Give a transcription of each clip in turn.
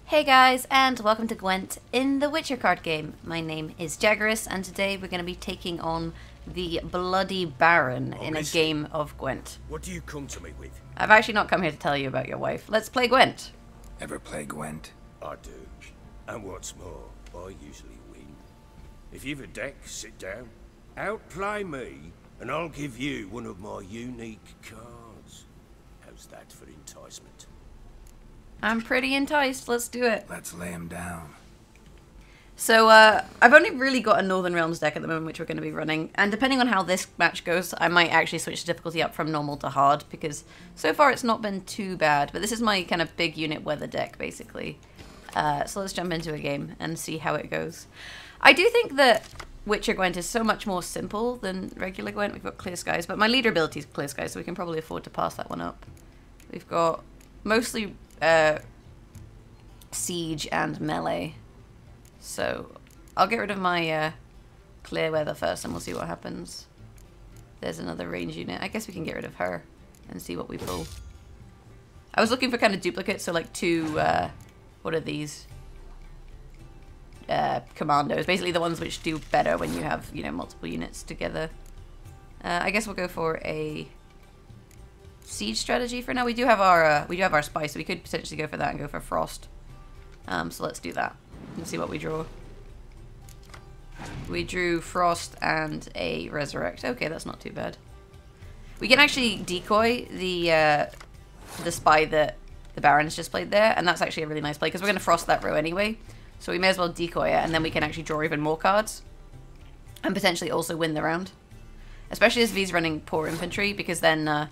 Hey guys, and welcome to Gwent in the Witcher card game. My name is Jaggerous, and today we're going to be taking on the Bloody Baron in a game of Gwent. What do you come to me with? I've actually not come here to tell you about your wife. Let's play Gwent. Ever play Gwent? I do. And what's more, I usually win. If you've a deck, sit down. Outplay me, and I'll give you one of my unique cards. How's that for enticement? I'm pretty enticed. Let's do it. Let's lay him down. So, I've only really got a Northern Realms deck at the moment, which we're going to be running. And depending on how this match goes, I might actually switch the difficulty up from normal to hard, because so far it's not been too bad. But this is my kind of big unit weather deck, basically. So let's jump into a game and see how it goes. I do think that Witcher Gwent is so much more simple than regular Gwent. We've got Clear Skies, but my leader ability is Clear Skies, so we can probably afford to pass that one up. We've got mostly siege and melee. So I'll get rid of my clear weather first and we'll see what happens. There's another range unit. I guess we can get rid of her and see what we pull. I was looking for kind of duplicates, so like two, what are these? Commandos. Basically the ones which do better when you have, you know, multiple units together. I guess we'll go for a siege strategy for now. We do have our spice, so we could potentially go for that and go for frost. So let's do that and see what we draw. We drew frost and a resurrect. Okay, that's not too bad. We can actually decoy the spy that the Baron's just played there, and that's actually a really nice play because we're going to frost that row anyway. So we may as well decoy it, and then we can actually draw even more cards and potentially also win the round. Especially as V's running poor infantry, because then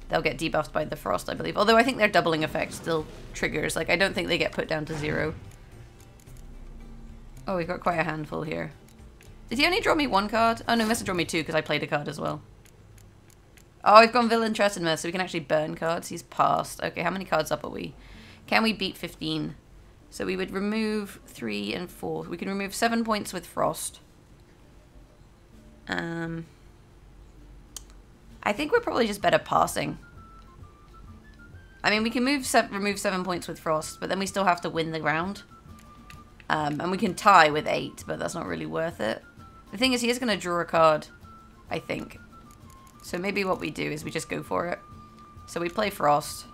they'll get debuffed by the frost, I believe. Although I think their doubling effect still triggers. Like, I don't think they get put down to 0. Oh, we've got quite a handful here. Did he only draw me 1 card? Oh, no, he must have drawn me 2 because I played a card as well. Oh, we've gone Velen, so we can actually burn cards. He's passed. Okay, how many cards up are we? Can we beat 15? So we would remove 3 and 4. We can remove 7 points with frost. I think we're probably just better passing. I mean, we can remove 7 points with frost, but then we still have to win the round. And we can tie with 8, but that's not really worth it. The thing is, he is going to draw a card, I think. So maybe what we do is we just go for it. So we play frost,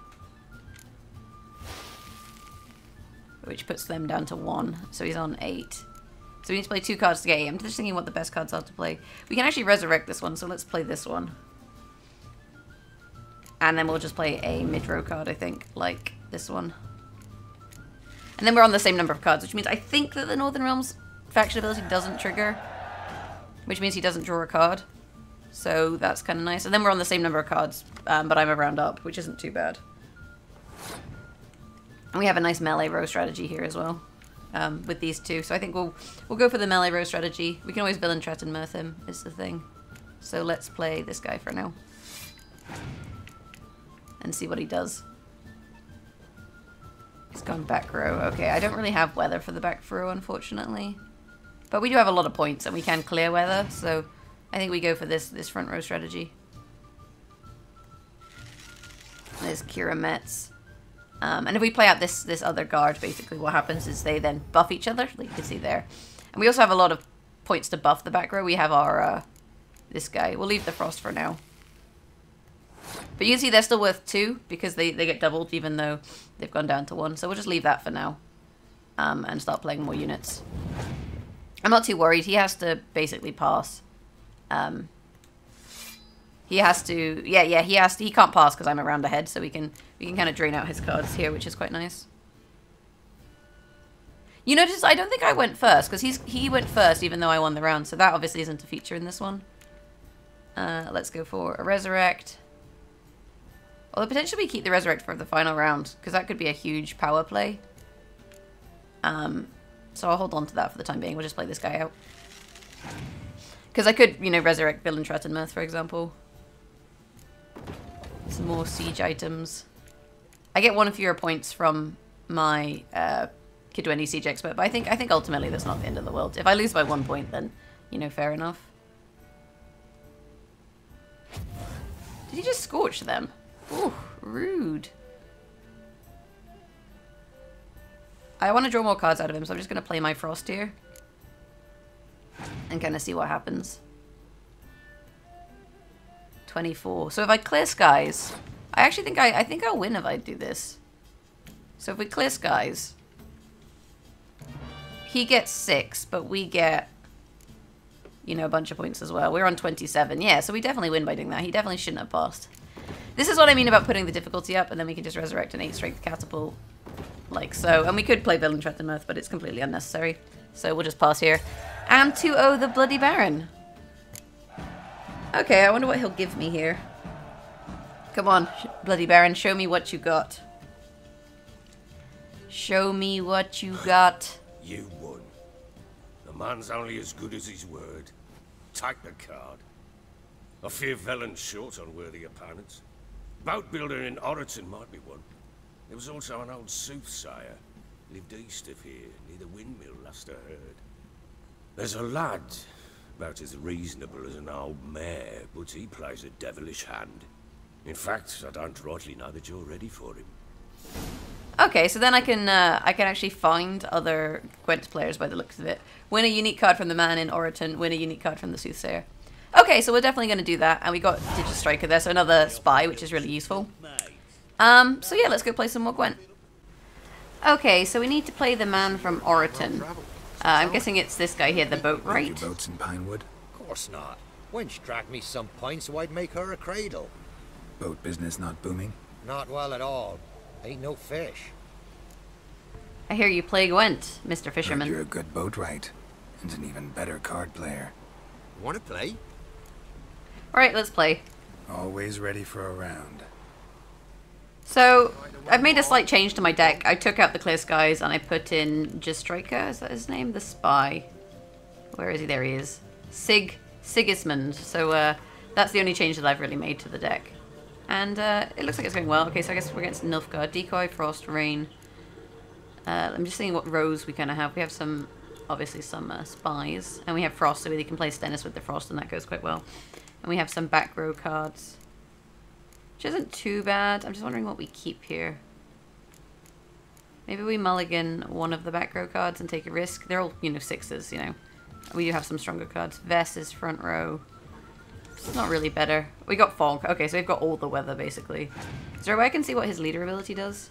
which puts them down to 1. So he's on 8. So we need to play 2 cards to get 8. I'm just thinking what the best cards are to play. We can actually resurrect this one, so let's play this one. And then we'll just play a mid-row card, I think, like this one. And then we're on the same number of cards, which means I think that the Northern Realms faction ability doesn't trigger, which means he doesn't draw a card. So that's kind of nice. And then we're on the same number of cards, but I'm a round up, which isn't too bad. And we have a nice melee row strategy here as well, with these two. So I think we'll go for the melee row strategy. We can always Velen, and Mirth him, is the thing. So let's play this guy for now. And see what he does. He's gone back row. Okay, I don't really have weather for the back row, unfortunately. But we do have a lot of points, and we can clear weather, so I think we go for this front row strategy. There's Kira Metz. And if we play out this other guard, basically what happens is they then buff each other, like you can see there. And we also have a lot of points to buff the back row. We have our, this guy. We'll leave the frost for now. But you can see they're still worth 2 because they get doubled even though they've gone down to 1. So we'll just leave that for now and start playing more units. I'm not too worried. He has to basically pass. He has to, he can't pass because I'm a round ahead, so we can kind of drain out his cards here, which is quite nice. You notice I don't think I went first because he went first even though I won the round, so that obviously isn't a feature in this one. Let's go for a resurrect. Although potentially we keep the resurrect for the final round, because that could be a huge power play. So I'll hold on to that for the time being. We'll just play this guy out. Because I could, you know, resurrect Velen, and Mirth, for example. Some more siege items. I get 1 fewer points from my Kidwendi siege expert, but I think ultimately that's not the end of the world. If I lose by 1 point, then, you know, fair enough. Did he just scorch them? Ooh, rude. I want to draw more cards out of him, so I'm just going to play my Frost here. And kind of see what happens. 24. So if I clear skies, I actually think I think I'll win if I do this. So if we clear skies, he gets 6, but we get, you know, a bunch of points as well. We're on 27. Yeah, so we definitely win by doing that. He definitely shouldn't have passed. This is what I mean about putting the difficulty up, and then we can just resurrect an 8 strength catapult. Like so. And we could play Velen Trapped in Earth, but it's completely unnecessary. So we'll just pass here. And 2-0 the Bloody Baron. Okay, I wonder what he'll give me here. Come on, Bloody Baron, show me what you got. Show me what you got. You won. The man's only as good as his word. Take the card. I fear Velen's short on worthy opponents. Boat builder in Oreton might be one. There was also an old Soothsayer. Lived east of here, near the windmill, last I heard. There's a lad, about as reasonable as an old mare, but he plays a devilish hand. In fact, I don't rightly know that you're ready for him. Okay, so then I can actually find other Gwent players by the looks of it. Win a unique card from the man in Oreton, win a unique card from the Soothsayer. Okay, so we're definitely going to do that, and we got Striker there, so another spy, which is really useful. So yeah, let's go play some more Gwent. Okay, so we need to play the man from Oreton. I'm guessing it's this guy here, the boat, right? Your boats in Pinewood? Of course not. Wench dragged me some points so I'd make her a cradle. Boat business not booming? Not well at all. Ain't no fish. I hear you play Gwent, Mr. Fisherman. Heard you're a good boatwright, and an even better card player. Wanna play? Alright, let's play. Always ready for a round. So, I've made a slight change to my deck. I took out the Clear Skies and I put in Striker, is that his name? The Spy. Where is he? There he is. Sigismund. So, that's the only change that I've really made to the deck. And it looks like it's going well. Okay, so I guess we're against Nilfgaard. Decoy, Frost, Rain. I'm just seeing what rows we kind of have. We have some, obviously some spies. And we have Frost, so we can play Stennis with the Frost, and that goes quite well. And we have some back row cards, which isn't too bad. I'm just wondering what we keep here. Maybe we mulligan one of the back row cards and take a risk. They're all, you know, 6s, you know. We do have some stronger cards. Vess is front row. It's not really better. We got Fog. Okay, so we've got all the weather, basically. Is there a way I can see what his leader ability does?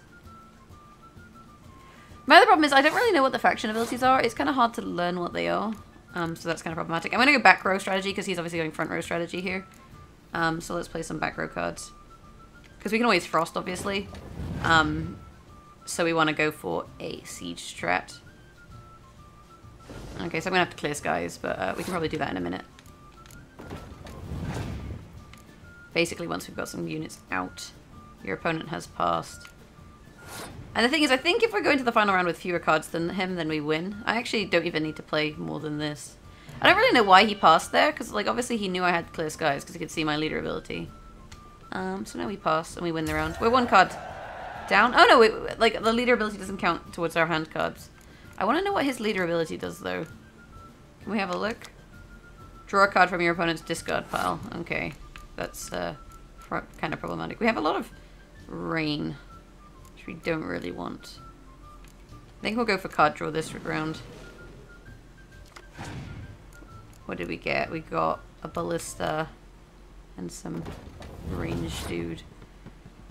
My other problem is I don't really know what the faction abilities are. It's kind of hard to learn what they are. So that's kind of problematic. I'm going to go back row strategy because he's obviously going front row strategy here. So let's play some back row cards. Because we can always Frost, obviously. So we want to go for a siege strat. Okay, so I'm going to have to clear skies, but we can probably do that in a minute. Basically, once we've got some units out, your opponent has passed. And the thing is, I think if we're going to the final round with fewer cards than him, then we win. I actually don't even need to play more than this. I don't really know why he passed there, because like obviously he knew I had clear skies, because he could see my leader ability. So now we pass, and we win the round. We're one card down. Oh no, like the leader ability doesn't count towards our hand cards. I want to know what his leader ability does, though. Can we have a look? Draw a card from your opponent's discard pile. Okay, that's kind of problematic. We have a lot of rain, which we don't really want. I think we'll go for card draw this round. What did we get? We got a ballista and some range dude.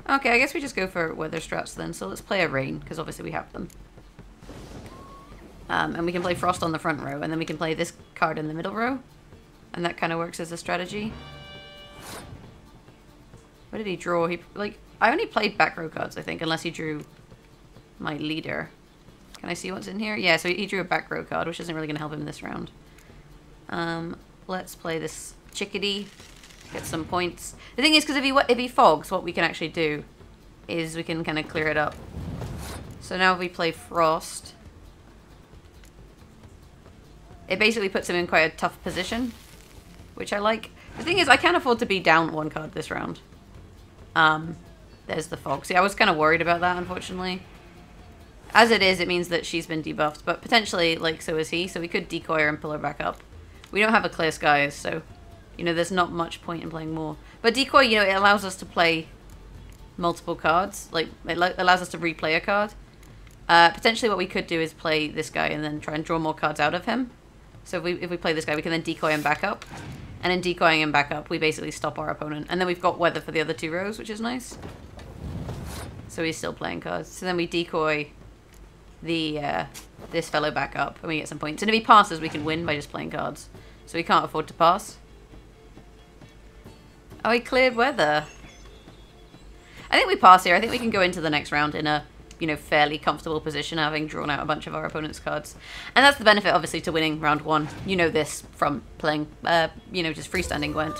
Okay, I guess we just go for weather strats then. So let's play a rain, because obviously we have them. And we can play Frost on the front row, and then we can play this card in the middle row. And that kind of works as a strategy. What did he draw? I only played back row cards, I think, unless he drew my leader. Can I see what's in here? Yeah, so he drew a back row card, which isn't really going to help him this round. Let's play this chickadee. Get some points. The thing is, because if he fogs, what we can actually do is we can kind of clear it up. So now if we play Frost, it basically puts him in quite a tough position, which I like. The thing is, I can't afford to be down one card this round. There's the fog. See, I was kind of worried about that, unfortunately. As it is, it means that she's been debuffed, but potentially, like, so is he. So we could decoy her and pull her back up. We don't have a clear skies, so, you know, there's not much point in playing more. But decoy, you know, it allows us to play multiple cards. Like, it allows us to replay a card. Potentially what we could do is play this guy and then try and draw more cards out of him. So if we play this guy, we can then decoy him back up. And in decoying him back up, we basically stop our opponent. And then we've got weather for the other 2 rows, which is nice. So he's still playing cards. So then we decoy the this fellow back up and we get some points. And if he passes, we can win by just playing cards. So we can't afford to pass. Oh, he cleared weather. I think we pass here. I think we can go into the next round in a, you know, fairly comfortable position, having drawn out a bunch of our opponent's cards. And that's the benefit, obviously, to winning round 1. You know this from playing, you know, just freestanding Gwent.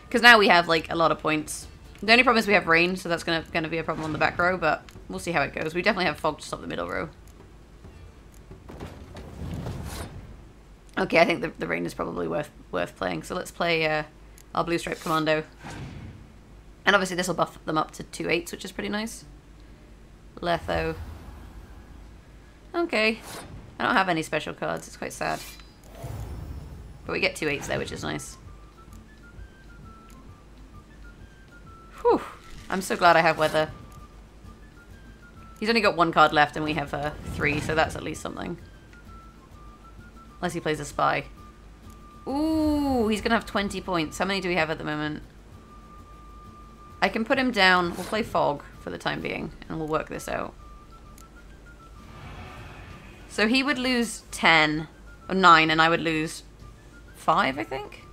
Because now we have, like, a lot of points. The only problem is we have rain, so that's gonna be a problem on the back row, but we'll see how it goes. We definitely have fog to stop the middle row. Okay, I think the rain is probably worth playing. So let's play our Blue Stripe Commando. And obviously this will buff them up to 2 8s, which is pretty nice. Letho. Okay. I don't have any special cards. It's quite sad. But we get 2 8s there, which is nice. Whew. I'm so glad I have weather. He's only got 1 card left and we have 3, so that's at least something. Unless he plays a spy. Ooh, he's going to have 20 points. How many do we have at the moment? I can put him down. We'll play Fog for the time being, and we'll work this out. So he would lose 10, or 9, and I would lose 5, I think?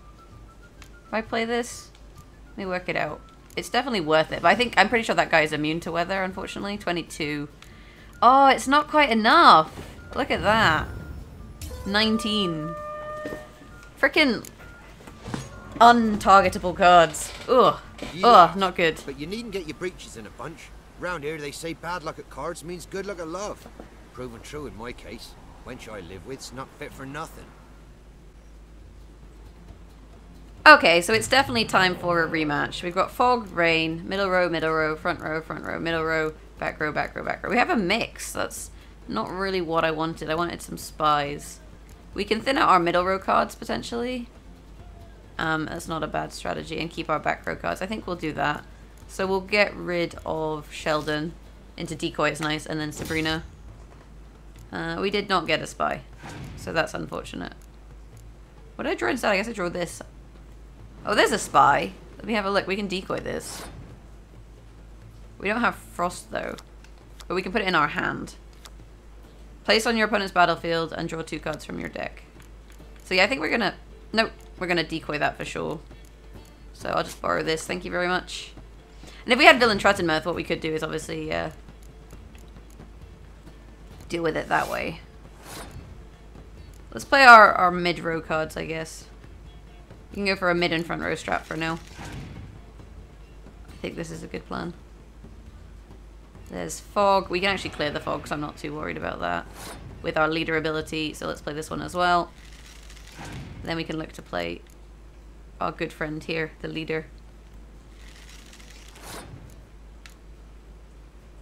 If I play this? Let me work it out. It's definitely worth it, but I'm pretty sure that guy is immune to weather, unfortunately. 22. Oh, it's not quite enough. Look at that. 19. Frickin' untargetable cards. Ugh. Yeah, Ugh, not good. But you needn't get your breeches in a bunch. Round here they say bad luck at cards means good luck at love. Proven true in my case. Wench I live with's not fit for nothing. Okay, so it's definitely time for a rematch. We've got Fog, Rain, middle row, front row, middle row, back row, back row, back row. We have a mix. That's not really what I wanted. I wanted some spies. We can thin out our middle row cards, potentially. That's not a bad strategy. And keep our back row cards. I think we'll do that. So we'll get rid of Sheldon into decoy. It's nice. And then Sabrina. We did not get a spy. So that's unfortunate. What did I draw instead? I guess I drew this. Oh, there's a spy. Let me have a look. We can decoy this. We don't have Frost, though. But we can put it in our hand. Place on your opponent's battlefield and draw 2 cards from your deck. So yeah, I think we're gonna... Nope. We're gonna decoy that for sure. So I'll just borrow this. Thank you very much. And if we had Villain Truttenmirth, what we could do is obviously deal with it that way. Let's play our mid-row cards, I guess. You can go for a mid and front row strap for now. I think this is a good plan. There's Fog. We can actually clear the Fog, so I'm not too worried about that. With our leader ability, so let's play this one as well. Then we can look to play our good friend here, the leader.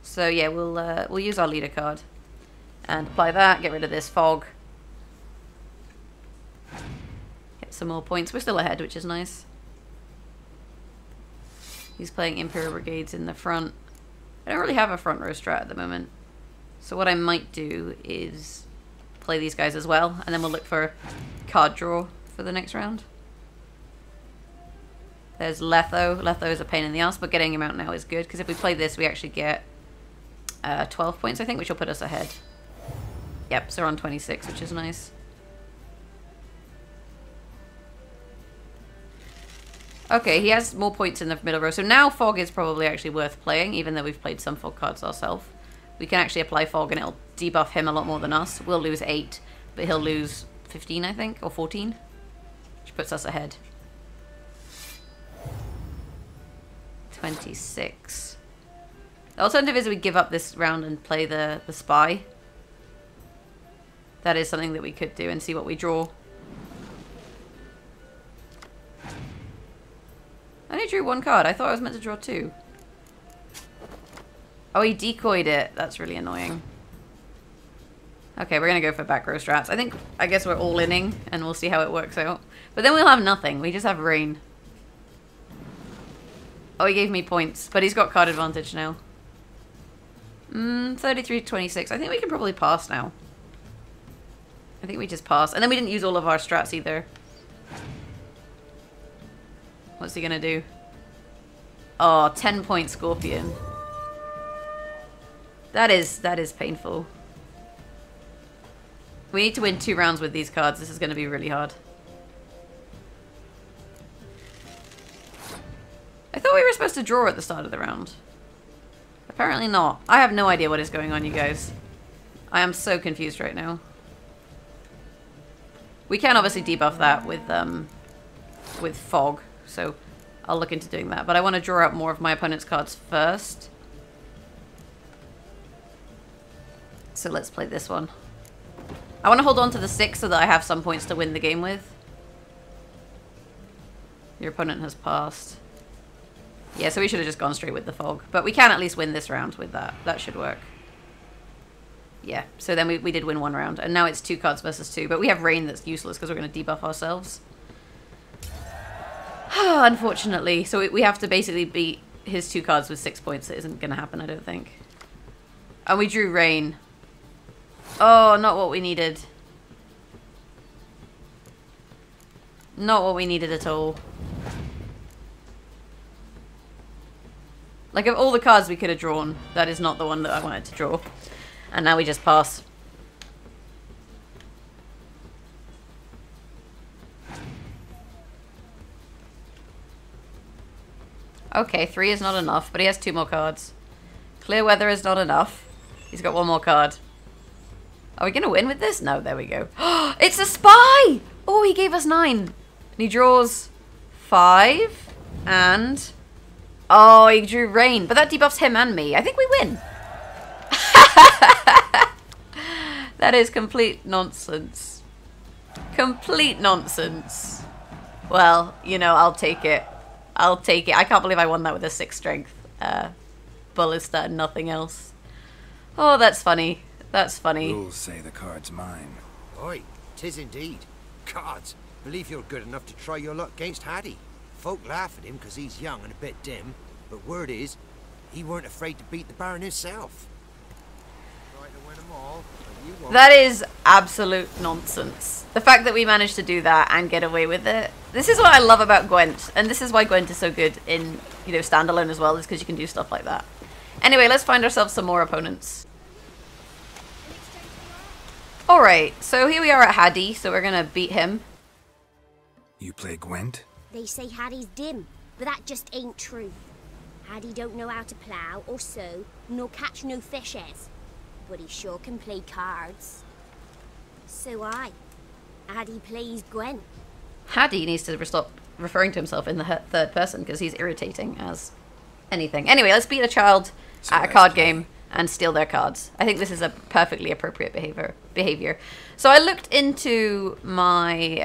So yeah, we'll use our leader card. And apply that, get rid of this Fog. Get some more points. We're still ahead, which is nice. He's playing Imperial Brigades in the front. I don't really have a front row strat at the moment. So what I might do is play these guys as well, and then we'll look for card draw for the next round. There's Letho. Letho is a pain in the ass, but getting him out now is good, because if we play this, we actually get 12 points, I think, which will put us ahead. Yep, so we're on 26, which is nice. Okay, he has more points in the middle row. So now Fog is probably actually worth playing, even though we've played some Fog cards ourselves. We can actually apply Fog and it'll debuff him a lot more than us. We'll lose 8, but he'll lose 15, I think, or 14. Which puts us ahead. 26. The alternative is we give up this round and play the spy. That is something that we could do and see what we draw. I only drew 1 card. I thought I was meant to draw 2. Oh, he decoyed it. That's really annoying. Okay, we're going to go for back row strats. I guess we're all inning, and we'll see how it works out. But then we'll have nothing. We just have rain. Oh, he gave me points, but he's got card advantage now. 33-26. I think we can probably pass now. I think we just pass. And then we didn't use all of our strats either. What's he gonna do? Oh, 10-point Scorpion. That is painful. We need to win 2 rounds with these cards. This is gonna be really hard. I thought we were supposed to draw at the start of the round. Apparently not. I have no idea what is going on, you guys. I am so confused right now. We can obviously debuff that with fog, so I'll look into doing that. But I want to draw out more of my opponent's cards first. So let's play this one. I want to hold on to the 6 so that I have some points to win the game with. Your opponent has passed. Yeah, so we should have just gone straight with the fog. But we can at least win this round with that. That should work. Yeah, so then we did win 1 round. And now it's 2 cards versus 2. But we have rain that's useless because we're going to debuff ourselves. Unfortunately. So we have to basically beat his 2 cards with 6 points. It isn't going to happen, I don't think. And we drew rain. Oh, not what we needed. Not what we needed at all. Like, of all the cards we could have drawn, that is not the one that I wanted to draw. And now we just pass. Okay, 3 is not enough, but he has 2 more cards. Clear weather is not enough. He's got 1 more card. Are we going to win with this? No, there we go. It's a spy! Oh, he gave us 9. And he draws 5 and... Oh, he drew rain, but that debuffs him and me. I think we win. That is complete nonsense. Complete nonsense. Well, you know, I'll take it. I'll take it. I can't believe I won that with a 6 strength ballista and nothing else. Oh, that's funny. That's funny. Rules say the card's mine. Oi, 'tis indeed. Cards, believe you're good enough to try your luck against Haddie. Folk laugh at him because he's young and a bit dim, but word is, he weren't afraid to beat the Baron himself. Try to win them all, and you won't. That is absolute nonsense. The fact that we managed to do that and get away with it. This is what I love about Gwent, and this is why Gwent is so good in, you know, standalone as well, is because you can do stuff like that. Anyway, let's find ourselves some more opponents. Alright, so here we are at Haddie, so we're gonna beat him. You play Gwent? They say Haddie's dim, but that just ain't true. Haddie don't know how to plough or sow, nor catch no fishes. But he sure can play cards. So Haddie plays Gwent. Haddie needs to stop referring to himself in the 3rd person because he's irritating as anything. Anyway, let's beat a child at a card game and steal their cards. I think this is a perfectly appropriate behavior. So I looked into my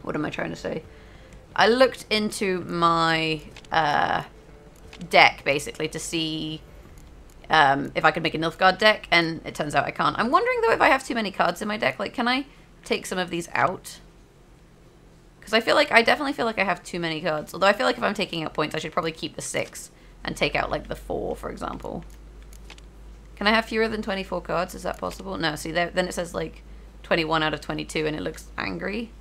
what am I trying to say? I looked into my deck basically to see if I could make a Nilfgaard deck, and it turns out I can't. I'm wondering though if I have too many cards in my deck. Like, can I take some of these out? Because I definitely feel like I have too many cards. Although I feel like if I'm taking out points, I should probably keep the 6 and take out like the 4, for example. Can I have fewer than 24 cards? Is that possible? No, see, then it says like 21 out of 22 and it looks angry.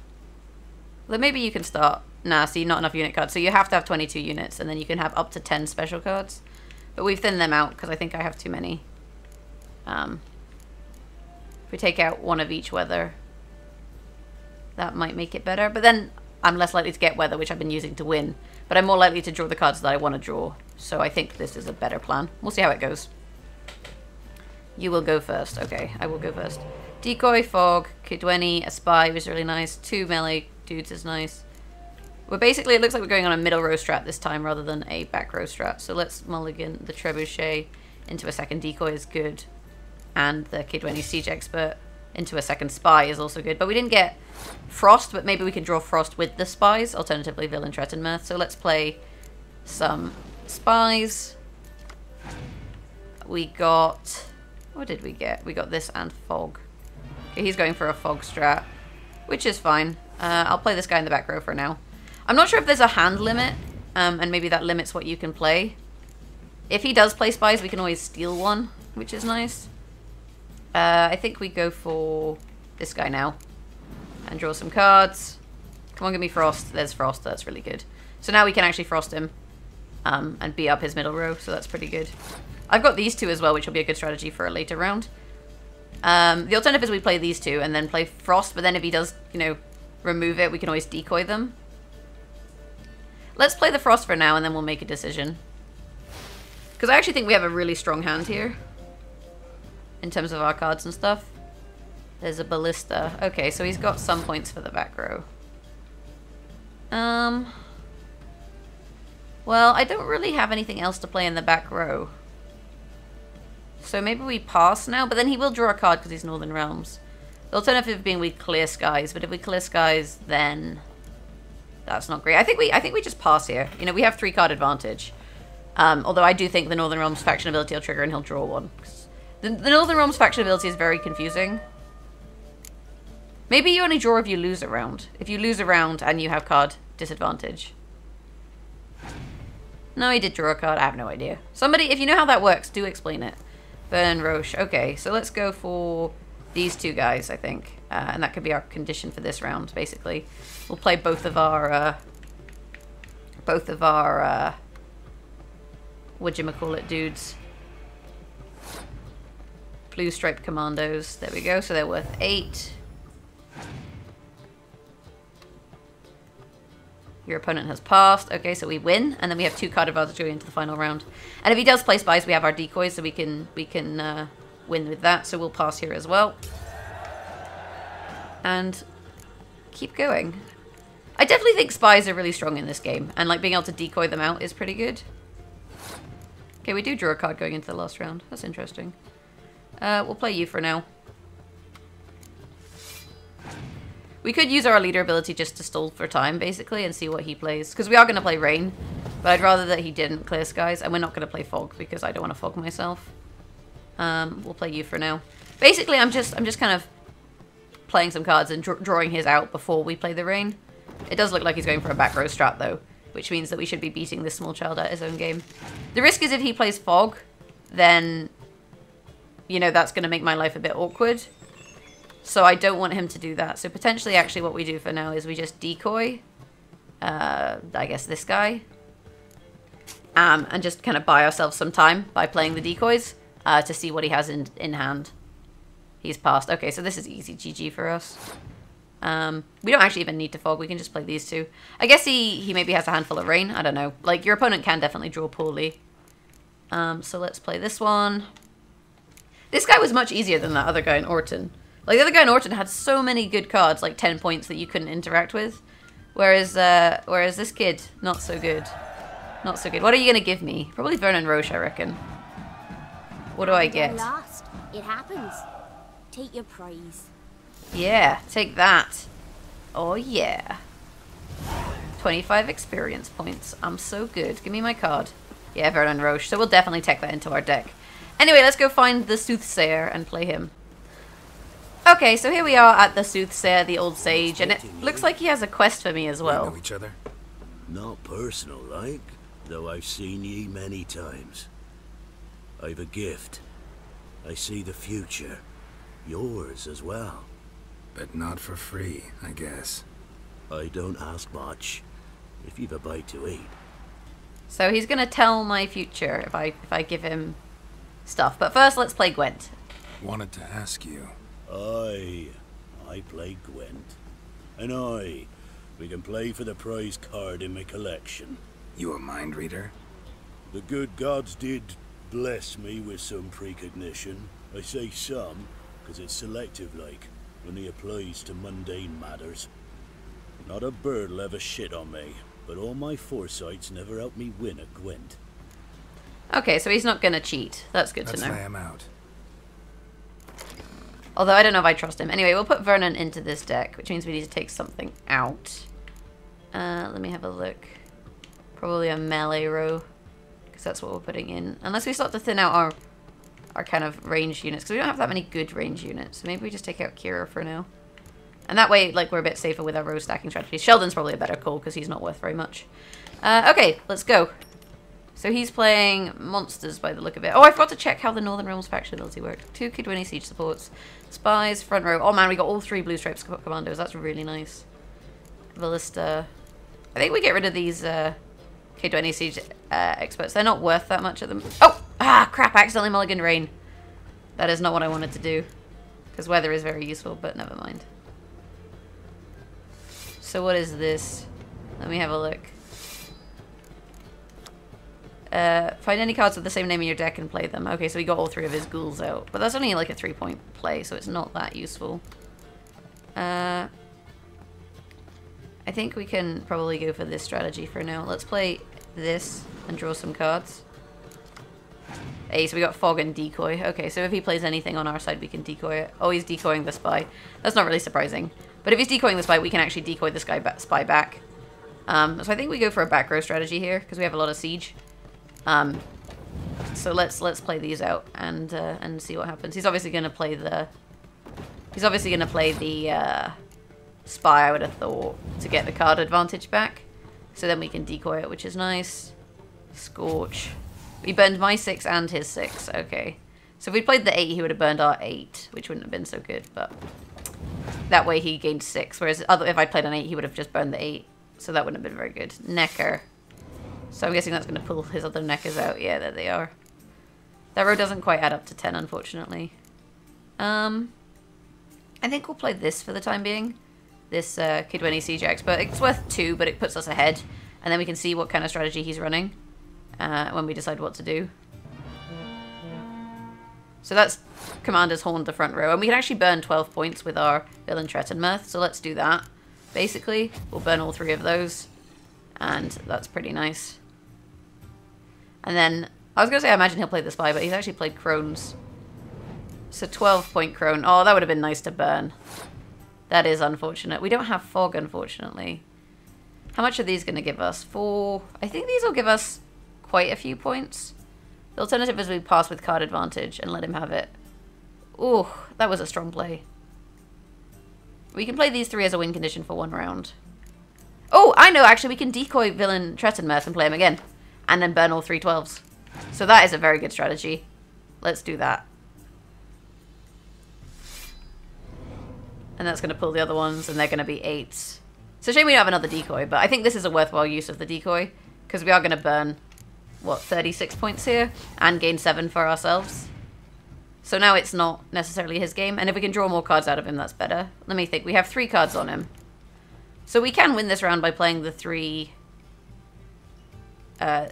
Well, maybe you can start. Nah, see, not enough unit cards. So you have to have 22 units and then you can have up to 10 special cards. But we've thinned them out because I think I have too many. If we take out 1 of each weather, that might make it better. But then I'm less likely to get weather, which I've been using to win. But I'm more likely to draw the cards that I want to draw. So I think this is a better plan. We'll see how it goes. You will go first. Okay, I will go first. Decoy, Fog, Kidweni, a Spy was really nice. 2 melee dudes is nice. We're basically, it looks like we're going on a middle row strat this time rather than a back row strat. So let's mulligan the Trebuchet into a 2nd Decoy is good. And the Kidweni Siege Expert into a 2nd Spy is also good. But we didn't get Frost, but maybe we can draw Frost with the Spies. Alternatively, Velen, Trettenmirth. So let's play some Spies. We got... What did we get? We got this and Fog. Okay, he's going for a Fog strat, which is fine. I'll play this guy in the back row for now. I'm not sure if there's a hand limit and maybe that limits what you can play. If he does play spies, we can always steal one, which is nice. I think we go for this guy now and draw some cards. Come on, give me Frost. There's Frost. That's really good. So now we can actually Frost him and beat up his middle row, so that's pretty good. I've got these two as well, which will be a good strategy for a later round. The alternative is we play these two and then play Frost, but then if he does, you know, remove it, we can always decoy them. Let's play the Frost for now, and then we'll make a decision. Because I actually think we have a really strong hand here. In terms of our cards and stuff. There's a Ballista. Okay, so he's got some points for the back row. Well, I don't really have anything else to play in the back row. So maybe we pass now, but then he will draw a card because he's Northern Realms. The alternative being we clear skies, but if we clear skies, then that's not great. I think we just pass here. You know, we have 3-card advantage. Although I do think the Northern Realms faction ability will trigger and he'll draw one. The Northern Realms faction ability is very confusing. Maybe you only draw if you lose a round. If you lose a round and you have card disadvantage. No, he did draw a card. I have no idea. Somebody, if you know how that works, do explain it. Burn Roche. Okay, so let's go for these two guys, I think. And that could be our condition for this round, basically. We'll play both of our whatchamacallit dudes. Blue striped commandos. There we go. So they're worth 8. Your opponent has passed. Okay, so we win, and then we have 2-card advantage going into the final round. And if he does play spies, we have our decoys, so we can win with that. So we'll pass here as well, and keep going. I definitely think spies are really strong in this game, and like being able to decoy them out is pretty good. Okay, we do draw a card going into the last round. That's interesting. We'll play you for now. We could use our leader ability just to stall for time, basically, and see what he plays. Because we are going to play Rain, but I'd rather that he didn't clear skies. And we're not going to play Fog, because I don't want to fog myself. We'll play you for now. Basically, I'm just kind of playing some cards and drawing his out before we play the Rain. It does look like he's going for a back row strat, though, which means that we should be beating this small child at his own game. The risk is if he plays Fog, then, you know, that's going to make my life a bit awkward. So I don't want him to do that. So potentially, actually, what we do for now is we just decoy, I guess, this guy. And just kind of buy ourselves some time by playing the decoys to see what he has in hand. He's passed. Okay, so this is easy GG for us. We don't actually even need to fog. We can just play these two. I guess he maybe has a handful of rain. I don't know. Like, your opponent can definitely draw poorly. So let's play this one. This guy was much easier than that other guy in Oreton. Like, the other guy in Oreton had so many good cards, like 10 points that you couldn't interact with. Whereas this kid, not so good. Not so good. What are you going to give me? Probably Vernon Roche, I reckon. What do I get? Last. It happens. Take your praise. Yeah, take that. Oh, yeah. 25 experience points. I'm so good. Give me my card. Yeah, Vernon Roche. So we'll definitely take that into our deck. Anyway, let's go find the Soothsayer and play him. Okay, so here we are at the Soothsayer, the old sage, and it looks like he has a quest for me as well. We know each other? Not personal, like, though I've seen ye many times. I've a gift. I see the future. Yours as well. But not for free, I guess. I don't ask much, if you've a bite to eat. So he's going to tell my future if I give him stuff. But first, let's play Gwent. Wanted to ask you. Aye, I play Gwent. And aye, we can play for the prize card in my collection. You a mind reader? The good gods did bless me with some precognition. I say some, because it's selective like, when he applies to mundane matters. Not a bird'll ever shit on me, but all my foresight's never helped me win a Gwent. Okay, so he's not going to cheat. That's good to know. Let's lay him out. Although I don't know if I trust him. Anyway, we'll put Vernon into this deck, which means we need to take something out. Let me have a look. Probably a melee row, because that's what we're putting in. Unless we start to thin out our kind of range units, because we don't have that many good range units. So maybe we just take out Kira for now. And that way, like, we're a bit safer with our row stacking strategies. Sheldon's probably a better call, because he's not worth very much. Okay, let's go. So he's playing monsters by the look of it. Oh, I forgot to check how the Northern Realms faction ability worked. 2 Kid Winnie Siege supports. Spies, front row. Oh man, we got all 3 Blue Stripes commandos. That's really nice. Ballista. I think we get rid of these Kid Winnie Siege experts. They're not worth that much at them. Oh! Ah, crap. I accidentally mulliganed rain. That is not what I wanted to do. Because weather is very useful, but never mind. So what is this? Let me have a look. Find any cards with the same name in your deck and play them. Okay, so we got all 3 of his ghouls out. But that's only like a 3-point play, so it's not that useful. I think we can probably go for this strategy for now. Let's play this and draw some cards. Hey, so we got Fog and Decoy. Okay, so if he plays anything on our side, we can decoy it. Oh, he's decoying the Spy. That's not really surprising. But if he's decoying the Spy, we can actually decoy the Spy back. So I think we go for a back row strategy here, because we have a lot of siege. So let's play these out and see what happens. He's obviously gonna play the Spy, I would have thought, to get the card advantage back. So then we can decoy it, which is nice. Scorch. We burned my 6 and his 6. Okay. So if we played the 8, he would have burned our 8, which wouldn't have been so good, but that way he gained 6. Whereas if I'd played an 8, he would have just burned the 8. So that wouldn't have been very good. Necker. So I'm guessing that's going to pull his other Neckers out. Yeah, there they are. That row doesn't quite add up to 10, unfortunately. I think we'll play this for the time being. This Kid Winnie Siege Expert. It's worth 2, but it puts us ahead. And then we can see what kind of strategy he's running when we decide what to do. So that's Commander's Horn, the front row. And we can actually burn 12 points with our Velen, Tret, and Mirth. So let's do that. Basically, we'll burn all 3 of those. And that's pretty nice. And then, I was going to say I imagine he'll play the Spy, but he's actually played Crones. So 12-point Crone. Oh, that would have been nice to burn. That is unfortunate. We don't have Fog, unfortunately. How much are these going to give us? 4. I think these will give us quite a few points. The alternative is we pass with card advantage and let him have it. Ooh, that was a strong play. We can play these 3 as a win condition for 1 round. Oh, I know, actually, we can decoy Velen, Tret, and Mirth and play him again. And then burn all 3 12s. So that is a very good strategy. Let's do that. And that's going to pull the other ones, and they're going to be 8s. It's a shame we don't have another decoy, but I think this is a worthwhile use of the decoy. Because we are going to burn, what, 36 points here? And gain 7 for ourselves. So now it's not necessarily his game. And if we can draw more cards out of him, that's better. Let me think. We have 3 cards on him. So we can win this round by playing the 3...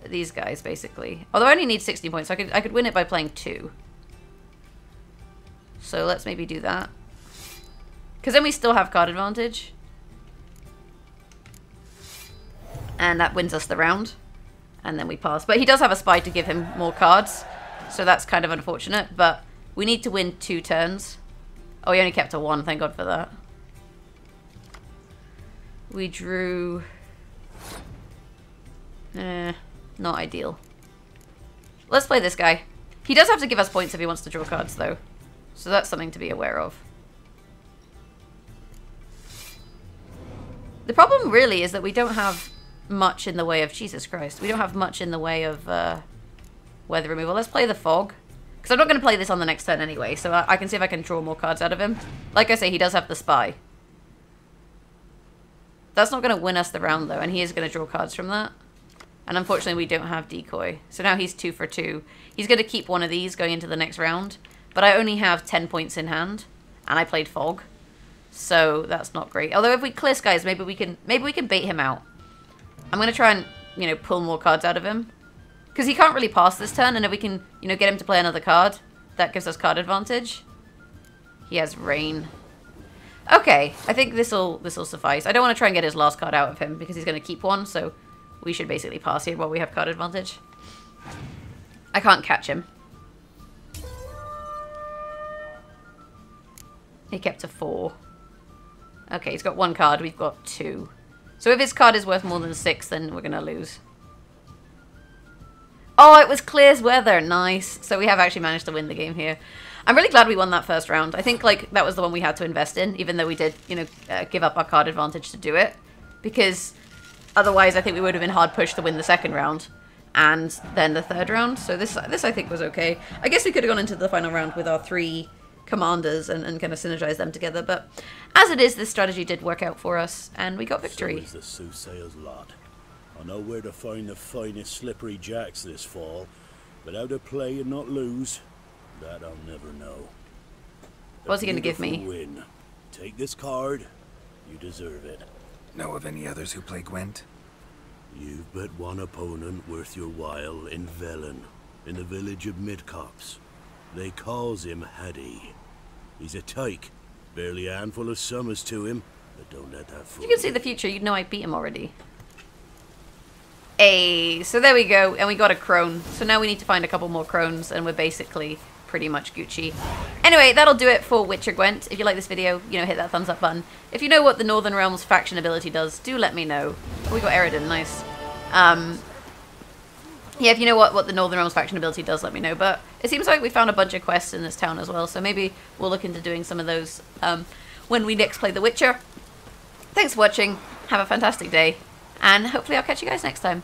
these guys, basically. Although I only need 60 points, so I could win it by playing 2. So let's maybe do that. Because then we still have card advantage. And that wins us the round. And then we pass. But he does have a Spy to give him more cards. So that's kind of unfortunate. But we need to win 2 turns. Oh, he only kept a 1. Thank God for that. We drew... not ideal. Let's play this guy. He does have to give us points if he wants to draw cards, though. So that's something to be aware of. The problem really is that we don't have much in the way of... Jesus Christ. We don't have much in the way of weather removal. Let's play the Fog. Because I'm not going to play this on the next turn anyway, so I can see if I can draw more cards out of him. Like I say, he does have the Spy. That's not going to win us the round, though, and he is going to draw cards from that. And unfortunately, we don't have Decoy. So now he's 2 for 2. He's going to keep one of these going into the next round. But I only have 10 points in hand. And I played Fog. So that's not great. Although if we clear skies, maybe we can bait him out. I'm going to try and, pull more cards out of him. Because he can't really pass this turn. And if we can, get him to play another card, that gives us card advantage. He has Rain. Okay, I think this'll suffice. I don't want to try and get his last card out of him because he's going to keep one, so we should basically pass here while we have card advantage. I can't catch him. He kept a 4. Okay, he's got 1 card, we've got 2. So if his card is worth more than 6, then we're going to lose. Oh, it was Clear's Weather. Nice. So we have actually managed to win the game here. I'm really glad we won that first round. I think that was the one we had to invest in, even though we did, give up our card advantage to do it. Because Otherwise, I think we would have been hard pushed to win the second round. And then the third round. So this I think was okay. I guess we could have gone into the final round with our 3 commanders and kind of synergize them together. But as it is, this strategy did work out for us, and we got victory. So is the Soothsayer's lot. I know where to find the finest slippery jacks this fall, but how to play and not lose, that I'll never know. What's he going to give me? Win. Take this card. You deserve it. Know of any others who play Gwent? You've but one opponent worth your while in Velen, in the village of Midcopse. They calls him Haddie. He's a tyke, barely a handful of summers to him, but don't let that fool If you can see the future, you'd know I beat him already. Hey, so there we go, and we got a crone. So now we need to find a couple more crones, and we're basically pretty much Gucci. Anyway, that'll do it for Witcher Gwent. If you like this video, you know, hit that thumbs up button. If you know what the Northern Realms faction ability does, do let me know. Oh, we got Oreton, nice. Yeah, if you know what the Northern Realms faction ability does, let me know. But it seems like we found a bunch of quests in this town as well, so maybe we'll look into doing some of those when we next play The Witcher. Thanks for watching, have a fantastic day, and hopefully I'll catch you guys next time.